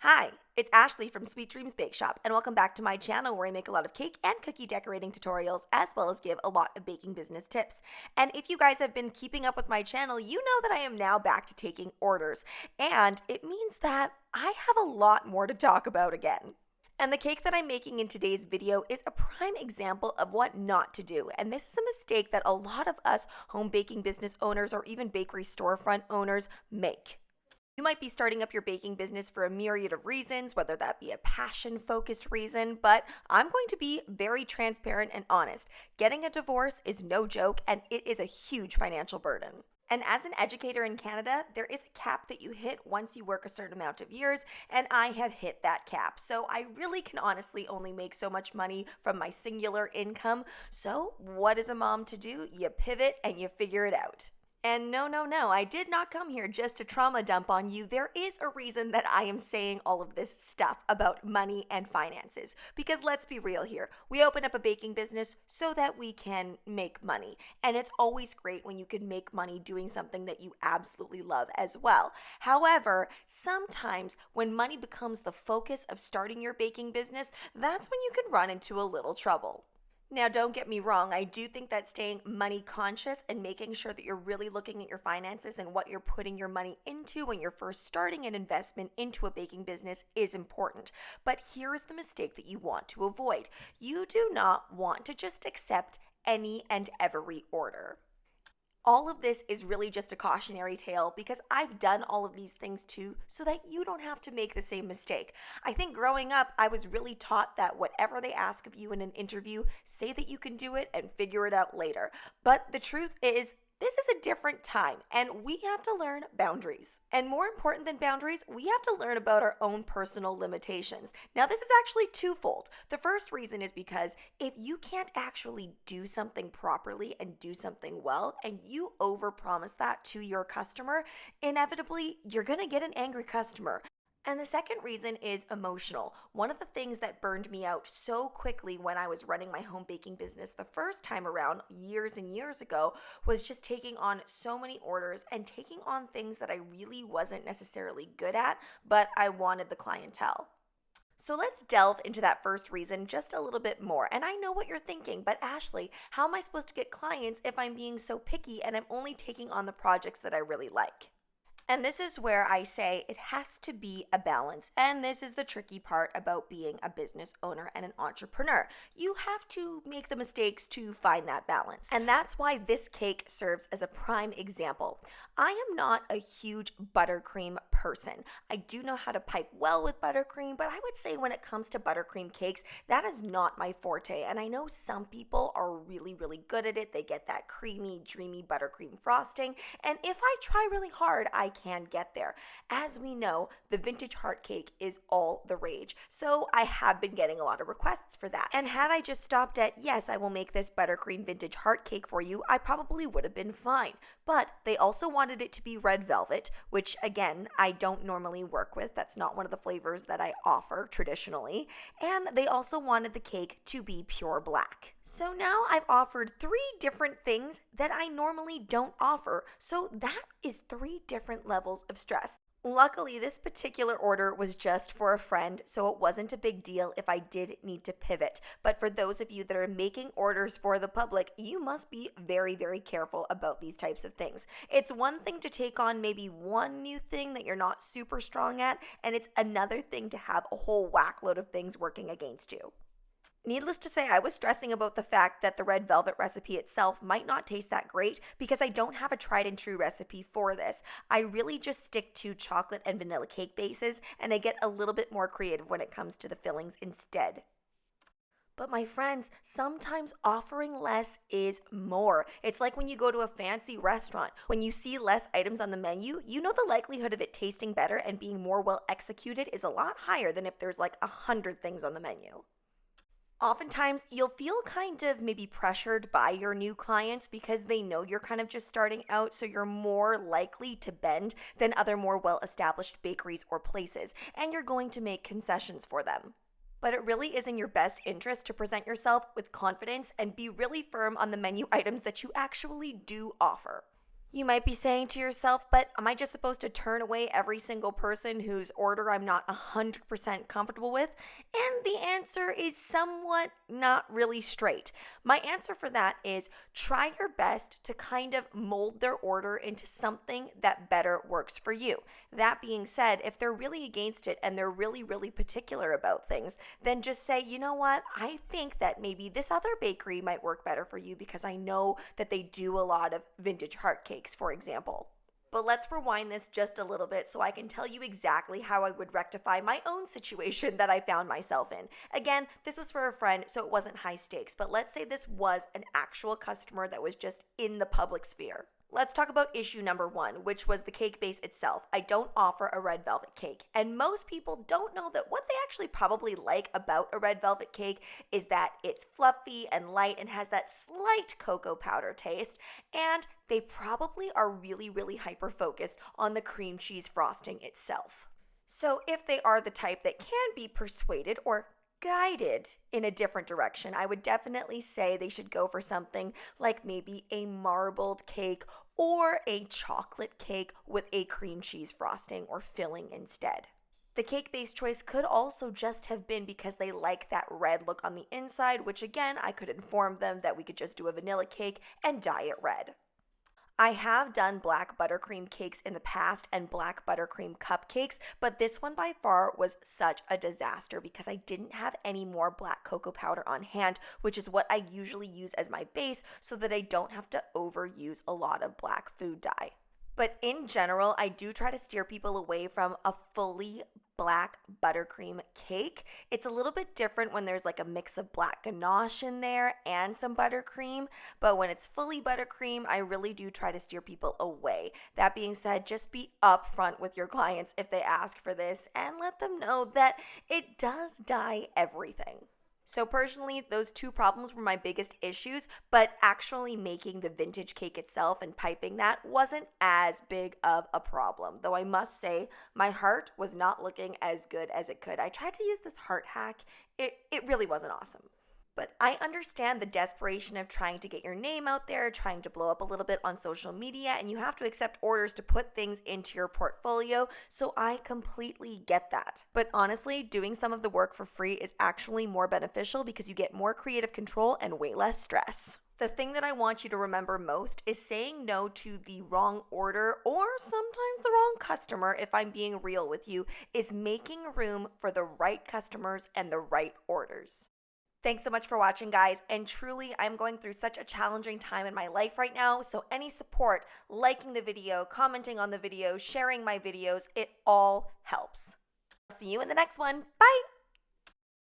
Hi, it's Ashleigh from Sweet Dreams Bake Shop, and welcome back to my channel where I make a lot of cake and cookie decorating tutorials, as well as give a lot of baking business tips. And if you guys have been keeping up with my channel, you know that I am now back to taking orders, and it means that I have a lot more to talk about again. And the cake that I'm making in today's video is a prime example of what not to do. And this is a mistake that a lot of us home baking business owners or even bakery storefront owners make. You might be starting up your baking business for a myriad of reasons, whether that be a passion-focused reason, but I'm going to be very transparent and honest. Getting a divorce is no joke, and it is a huge financial burden. And as an educator in Canada, there is a cap that you hit once you work a certain amount of years, and I have hit that cap. So I really can honestly only make so much money from my singular income. So what is a mom to do? You pivot and you figure it out. And no, I did not come here just to trauma dump on you. There is a reason that I am saying all of this stuff about money and finances. Because let's be real here. We open up a baking business so that we can make money. And it's always great when you can make money doing something that you absolutely love as well. However, sometimes when money becomes the focus of starting your baking business, that's when you can run into a little trouble. Now, don't get me wrong, I do think that staying money conscious and making sure that you're really looking at your finances and what you're putting your money into when you're first starting an investment into a baking business is important. But here is the mistake that you want to avoid. You do not want to just accept any and every order. All of this is really just a cautionary tale because I've done all of these things too so that you don't have to make the same mistake. I think growing up, I was really taught that whatever they ask of you in an interview, say that you can do it and figure it out later. But the truth is, this is a different time, and we have to learn boundaries. And more important than boundaries, we have to learn about our own personal limitations. Now, this is actually twofold. The first reason is because if you can't actually do something properly and do something well, and you overpromise that to your customer, inevitably, you're going to get an angry customer. And the second reason is emotional. One of the things that burned me out so quickly when I was running my home baking business the first time around, years and years ago, was just taking on so many orders and taking on things that I really wasn't necessarily good at, but I wanted the clientele. So let's delve into that first reason just a little bit more. And I know what you're thinking, but Ashleigh, how am I supposed to get clients if I'm being so picky and I'm only taking on the projects that I really like? And this is where I say it has to be a balance. And this is the tricky part about being a business owner and an entrepreneur. You have to make the mistakes to find that balance. And that's why this cake serves as a prime example. I am not a huge buttercream person. I do know how to pipe well with buttercream, but I would say when it comes to buttercream cakes, that is not my forte. And I know some people are really, really good at it. They get that creamy, dreamy buttercream frosting. And if I try really hard, I can get there. As we know, the vintage heart cake is all the rage. So I have been getting a lot of requests for that. And had I just stopped at, yes, I will make this buttercream vintage heart cake for you, I probably would have been fine. But they also wanted it to be red velvet, which again, I don't normally work with. That's not one of the flavors that I offer traditionally. And they also wanted the cake to be pure black. So now I've offered 3 different things that I normally don't offer. So that is 3 different levels of stress. Luckily, this particular order was just for a friend, so it wasn't a big deal if I did need to pivot. But for those of you that are making orders for the public, you must be very, very careful about these types of things. It's one thing to take on maybe one new thing that you're not super strong at, and it's another thing to have a whole whackload of things working against you. Needless to say, I was stressing about the fact that the red velvet recipe itself might not taste that great because I don't have a tried and true recipe for this. I really just stick to chocolate and vanilla cake bases, and I get a little bit more creative when it comes to the fillings instead. But my friends, sometimes offering less is more. It's like when you go to a fancy restaurant. When you see less items on the menu, you know the likelihood of it tasting better and being more well executed is a lot higher than if there's like 100 things on the menu. Oftentimes, you'll feel kind of maybe pressured by your new clients because they know you're kind of just starting out, so you're more likely to bend than other more well-established bakeries or places, and you're going to make concessions for them. But it really is in your best interest to present yourself with confidence and be really firm on the menu items that you actually do offer. You might be saying to yourself, but am I just supposed to turn away every single person whose order I'm not 100% comfortable with? And the answer is somewhat not really straight. My answer for that is try your best to kind of mold their order into something that better works for you. That being said, if they're really against it and they're really, really particular about things, then just say, you know what, I think that maybe this other bakery might work better for you because I know that they do a lot of vintage heart cakes, for example. But let's rewind this just a little bit so I can tell you exactly how I would rectify my own situation that I found myself in. Again, this was for a friend, so it wasn't high stakes, but let's say this was an actual customer that was just in the public sphere. Let's talk about issue number 1, which was the cake base itself. I don't offer a red velvet cake, and most people don't know that what they actually probably like about a red velvet cake is that it's fluffy and light and has that slight cocoa powder taste, and they probably are really, really hyper-focused on the cream cheese frosting itself. So if they are the type that can be persuaded or guided in a different direction, I would definitely say they should go for something like maybe a marbled cake or a chocolate cake with a cream cheese frosting or filling instead. The cake-based choice could also just have been because they like that red look on the inside, which again, I could inform them that we could just do a vanilla cake and dye it red. I have done black buttercream cakes in the past and black buttercream cupcakes, but this one by far was such a disaster because I didn't have any more black cocoa powder on hand, which is what I usually use as my base so that I don't have to overuse a lot of black food dye. But in general, I do try to steer people away from a fully black buttercream cake. It's a little bit different when there's like a mix of black ganache in there and some buttercream, but when it's fully buttercream, I really do try to steer people away. That being said, just be upfront with your clients if they ask for this and let them know that it does dye everything. So personally, those two problems were my biggest issues, but actually making the vintage cake itself and piping that wasn't as big of a problem. Though I must say, my heart was not looking as good as it could. I tried to use this heart hack. It really wasn't awesome. But I understand the desperation of trying to get your name out there, trying to blow up a little bit on social media, and you have to accept orders to put things into your portfolio, so I completely get that. But honestly, doing some of the work for free is actually more beneficial because you get more creative control and way less stress. The thing that I want you to remember most is saying no to the wrong order or sometimes the wrong customer, if I'm being real with you, is making room for the right customers and the right orders. Thanks so much for watching, guys, and truly, I'm going through such a challenging time in my life right now, so any support, liking the video, commenting on the video, sharing my videos, it all helps. See you in the next one. Bye!